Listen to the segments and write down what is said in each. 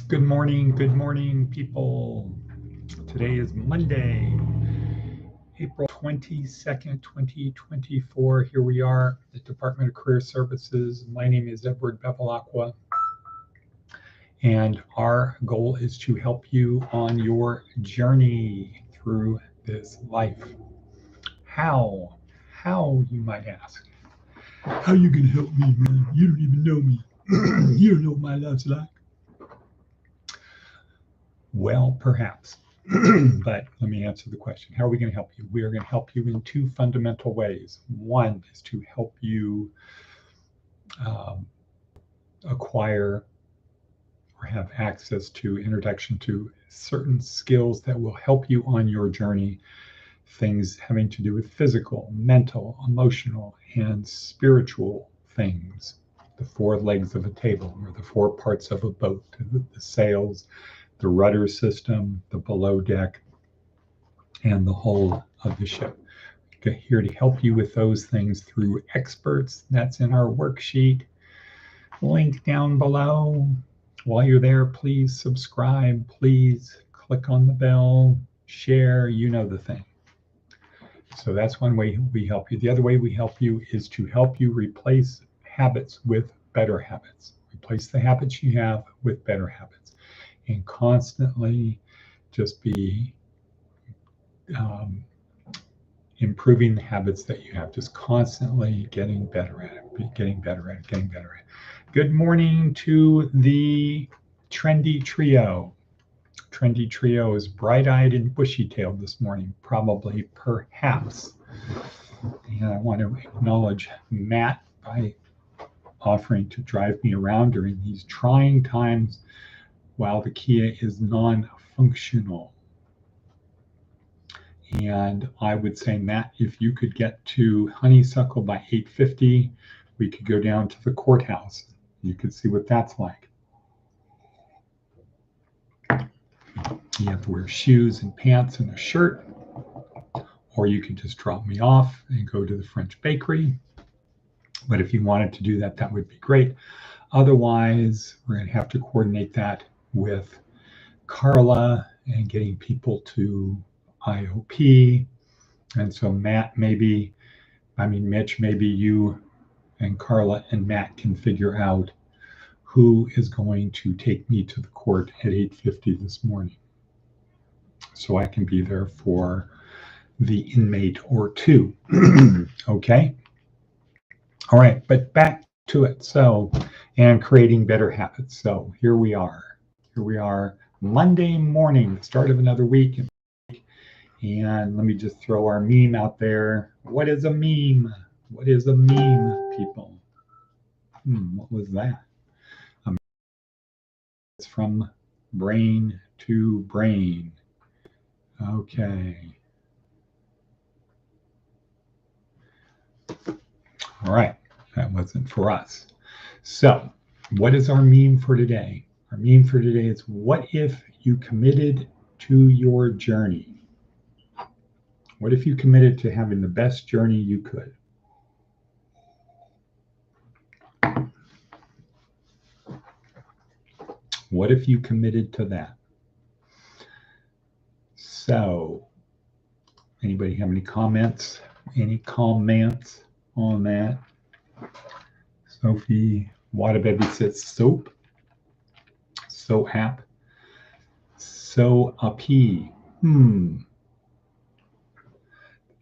Good morning, people. Today is Monday, April 22nd, 2024. Here we are at the Department of Career Services. My name is Edward Bevilacqua, and our goal is to help you on your journey through this life. How? How, you might ask? How you gonna help me, man? You don't even know me. You don't know what my life's like. Well, perhaps. But let me answer the question. How are we going to help you? We are going to help you in two fundamental ways. One is to help you acquire or have access to introduction to certain skills that will help you on your journey. Things having to do with physical, mental, emotional, and spiritual things. The four legs of a table, or the four parts of a boat, the sails, the rudder system, the below deck, and the hull of the ship. We're here to help you with those things through experts. That's in our worksheet. Link down below. While you're there, please subscribe. Please click on the bell, share, you know the thing. So that's one way we help you. The other way we help you is to help you replace habits with better habits. Replace the habits you have with better habits. And constantly just be improving the habits that you have, just constantly getting better at it, getting better at it. Good morning to the Trendy Trio. Trendy Trio is bright-eyed and bushy-tailed this morning, probably, perhaps. And I want to acknowledge Matt by offering to drive me around during these trying times while the Kia is non-functional. And I would say, Matt, if you could get to Honeysuckle by 8:50, we could go down to the courthouse. You could see what that's like. You have to wear shoes and pants and a shirt, or you could just drop me off and go to the French bakery. But if you wanted to do that, that would be great. Otherwise, we're going to have to coordinate that with Carla and getting people to IOP. And so Mitch, maybe you and Carla and Matt can figure out who is going to take me to the court at 8:50 this morning, so I can be there for the inmate or two. Okay. All right, but back to it. So, and creating better habits. So here we are. Monday morning, the start of another week. And let me just throw our meme out there. What is a meme? What is a meme, people? What was that? It's from brain to brain. Okay. All right, that wasn't for us. So, what is our meme for today? Our meme for today is, what if you committed to your journey? What if you committed to having the best journey you could? What if you committed to that? So, anybody have any comments? Any comments on that? Sophie Wadababy says soap. So app. So up.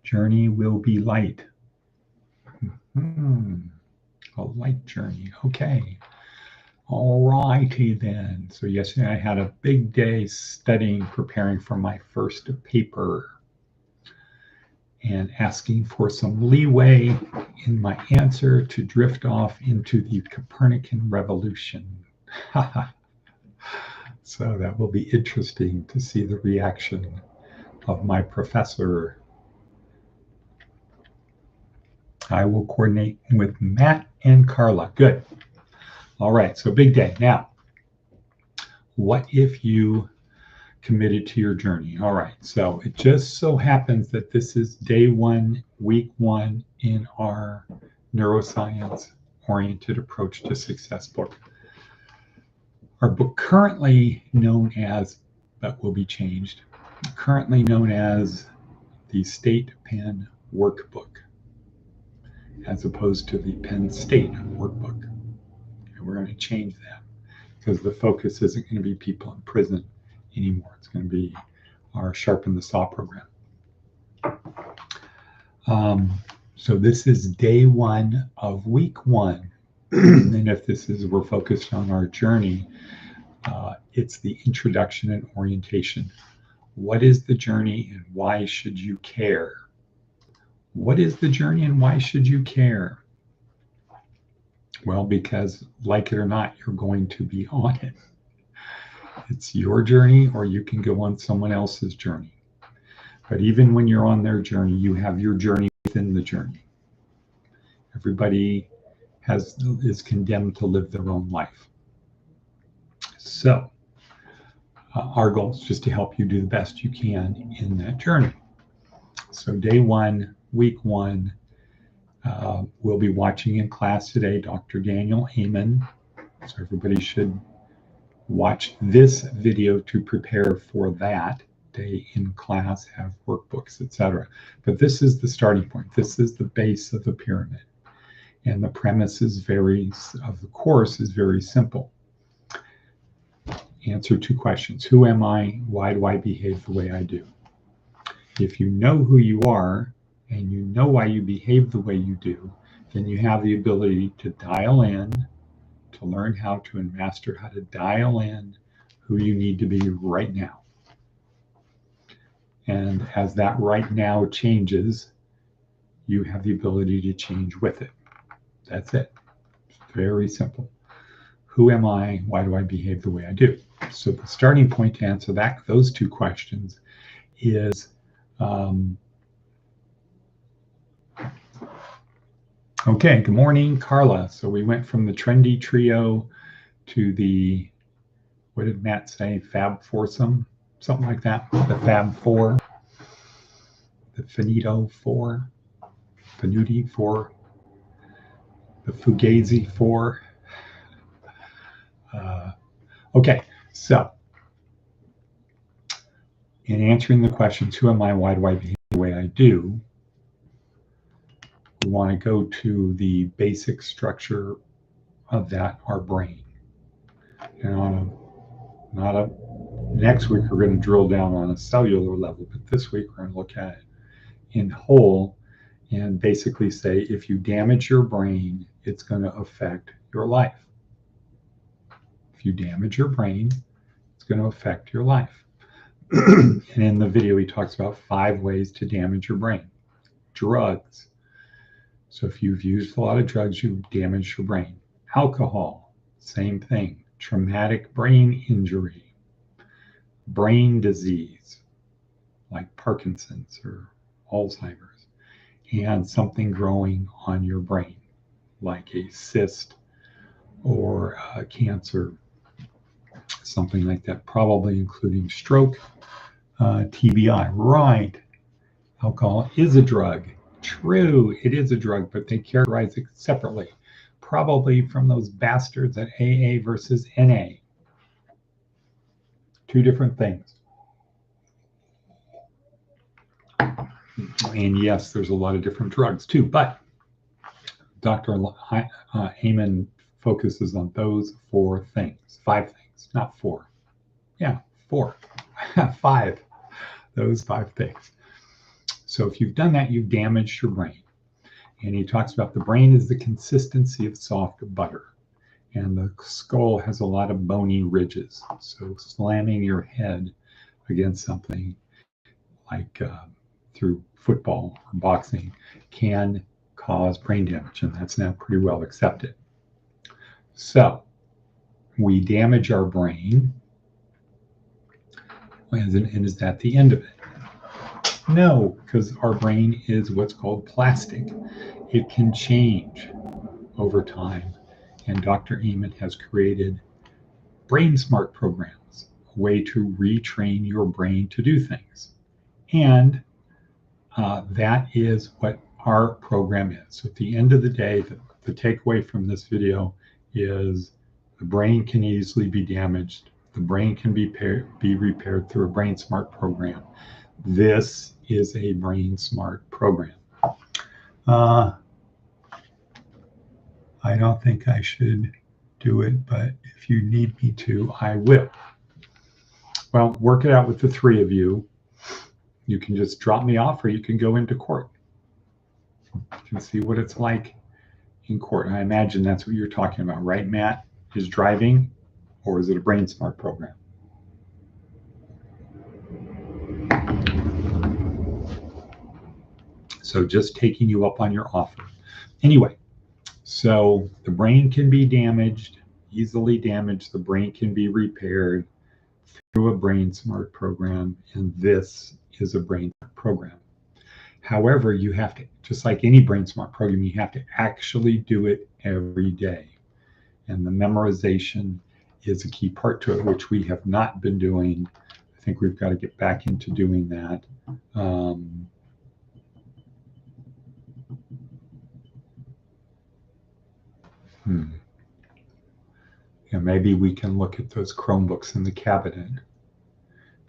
Journey will be light. A light journey. Okay. All righty then. So yesterday I had a big day studying, preparing for my first paper, and asking for some leeway in my answer to drift off into the Copernican revolution. So that will be interesting to see the reaction of my professor. I will coordinate with Matt and Carla. Good. All right, so big day. Now, what if you committed to your journey? All right, so it just so happens that this is day one, week one in our neuroscience-oriented approach to success book. Our book currently known as, but will be changed, currently known as the State Penn Workbook, as opposed to the Penn State Workbook. And we're going to change that because the focus isn't going to be people in prison anymore. It's going to be our Sharpen the Saw program. So this is day 1 of week 1. And if this is, we're focused on our journey, it's the introduction and orientation. What is the journey and why should you care? What is the journey and why should you care? Well, because like it or not, you're going to be on it. It's your journey, or you can go on someone else's journey. But even when you're on their journey, you have your journey within the journey. Everybody is condemned to live their own life. So our goal is just to help you do the best you can in that journey. So day 1, week 1, we'll be watching in class today Dr. Daniel Amen. So everybody should watch this video to prepare for that day in class, have workbooks, etc. But this is the starting point. This is the base of the pyramid. And the premise of the course is very simple. Answer 2 questions. Who am I? Why do I behave the way I do? If you know who you are and you know why you behave the way you do, then you have the ability to dial in, to learn how to and master how to dial in who you need to be right now. And as that right now changes, you have the ability to change with it. That's it. It's very simple. Who am I? Why do I behave the way I do? So the starting point to answer those 2 questions is okay, good morning, Carla. So we went from the trendy trio to the, what did Matt say, Fab Foursome? Something like that. The Fab Four, the Finito Four, Finuti Four, the Fugazi Four. Okay, so in answering the questions, who am I, why do I behave the way I do, we want to go to the basic structure of that, our brain. And next week we're going to drill down on a cellular level, but this week we're going to look at it in whole and basically say if you damage your brain, it's going to affect your life. If you damage your brain, it's going to affect your life. And in the video, he talks about 5 ways to damage your brain. Drugs. So if you've used a lot of drugs, you've damaged your brain. Alcohol, same thing. Traumatic brain injury. Brain disease, like Parkinson's or Alzheimer's. And something growing on your brain, like a cyst or cancer, something like that, probably including stroke, TBI. Right. Alcohol is a drug. True, it is a drug, but they characterize it separately, probably from those bastards at AA versus NA. 2 different things. And yes, there's a lot of different drugs too, but Dr. Amen focuses on those 4 things, 5 things, not 4. Yeah, 4, 5, those 5 things. So if you've done that, you've damaged your brain. And he talks about the brain is the consistency of soft butter. And the skull has a lot of bony ridges. So slamming your head against something like through football or boxing can cause brain damage. And that's now pretty well accepted. So we damage our brain. And is that the end of it? No, because our brain is what's called plastic. It can change over time. And Dr. Amen has created brain smart programs, a way to retrain your brain to do things. And that is what our program is. So at the end of the day, the takeaway from this video is The brain can easily be damaged. The brain can be repaired through a Brain Smart program. This is a Brain Smart program. I don't think I should do it, but if you need me to, I will. Well, work it out with the three of you. You can just drop me off, or you can go into court. You can see what it's like in court. And I imagine that's what you're talking about, right, Matt? Is driving, or is it a Brain Smart program? So just taking you up on your offer. Anyway, so the brain can be damaged, easily damaged. The brain can be repaired through a Brain Smart program, and this is a Brain Smart program. However, you have to, just like any Brain Smart program, you have to actually do it every day. And the memorization is a key part to it, which we have not been doing. I think we've got to get back into doing that. Yeah, maybe we can look at those Chromebooks in the cabinet,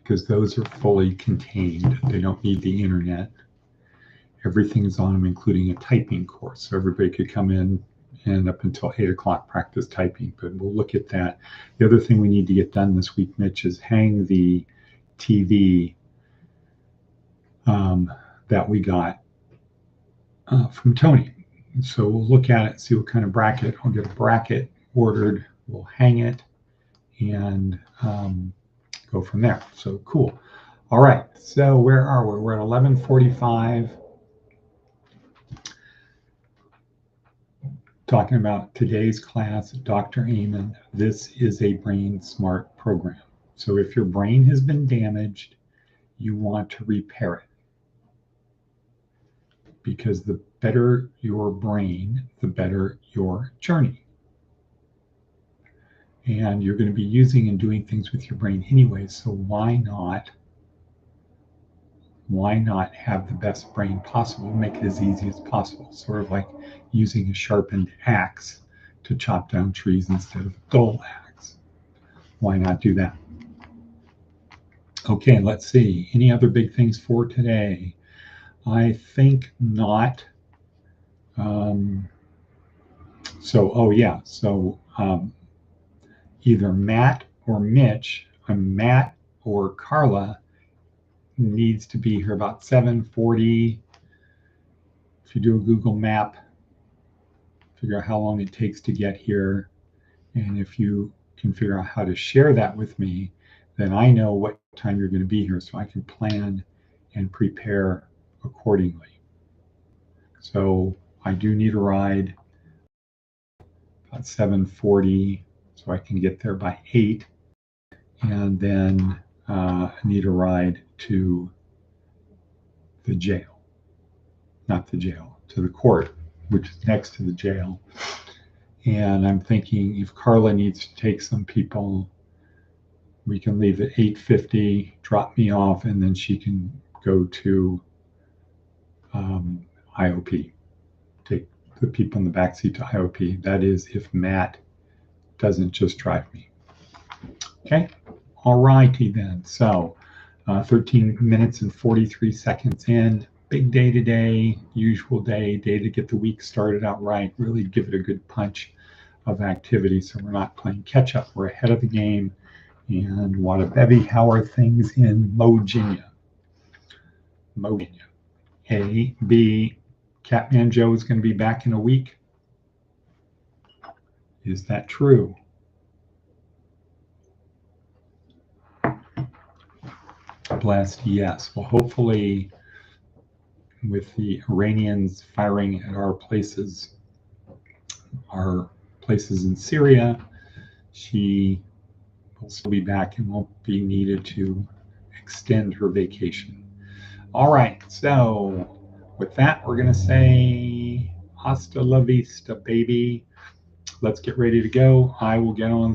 because those are fully contained. They don't need the internet. Everything's on them, including a typing course. So everybody could come in and up until 8 o'clock practice typing, but we'll look at that. The other thing we need to get done this week, Mitch, is hang the TV that we got from Tony. So we'll look at it, see what kind of bracket. I'll get a bracket ordered, we'll hang it, and go from there. So cool. All right, so where are we? We're at 11:45. Talking about today's class, Dr. Amen. This is a Brain Smart program. So if your brain has been damaged, you want to repair it. Because the better your brain, the better your journey. And you're going to be using and doing things with your brain anyway, so why not have the best brain possible, make it as easy as possible, sort of like using a sharpened axe to chop down trees instead of a dull axe. Why not do that? Okay, let's see. Any other big things for today? I think not. Either Matt or Mitch, Matt or Carla needs to be here about 7:40. If you do a Google map, figure out how long it takes to get here. And if you can figure out how to share that with me, then I know what time you're going to be here, so I can plan and prepare accordingly. So I do need a ride about 7:40, so I can get there by 8. And then I need a ride to the jail, not the jail, to the court, which is next to the jail. And I'm thinking if Carla needs to take some people, we can leave at 8:50, drop me off, and then she can go to IOP, take the people in the backseat to IOP. That is if Matt doesn't just drive me. Okay, all righty then. So 13 minutes and 43 seconds in. Big day today, usual day to get the week started out right, really give it a good punch of activity so we're not playing catch up. We're ahead of the game. And what a bevy, how are things in Mojinia? A, B, Catman Joe is going to be back in a week. Is that true? Blessed, yes. Well, hopefully with the Iranians firing at our places in Syria, she will still be back and won't be needed to extend her vacation. All right, so with that, we're going to say hasta la vista, baby. Let's get ready to go. I will get on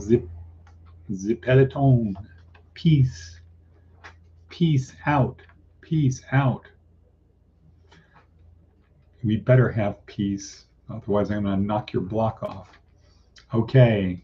Zipelatone. Peace. Peace out. Peace out. We better have peace. Otherwise, I'm going to knock your block off. Okay.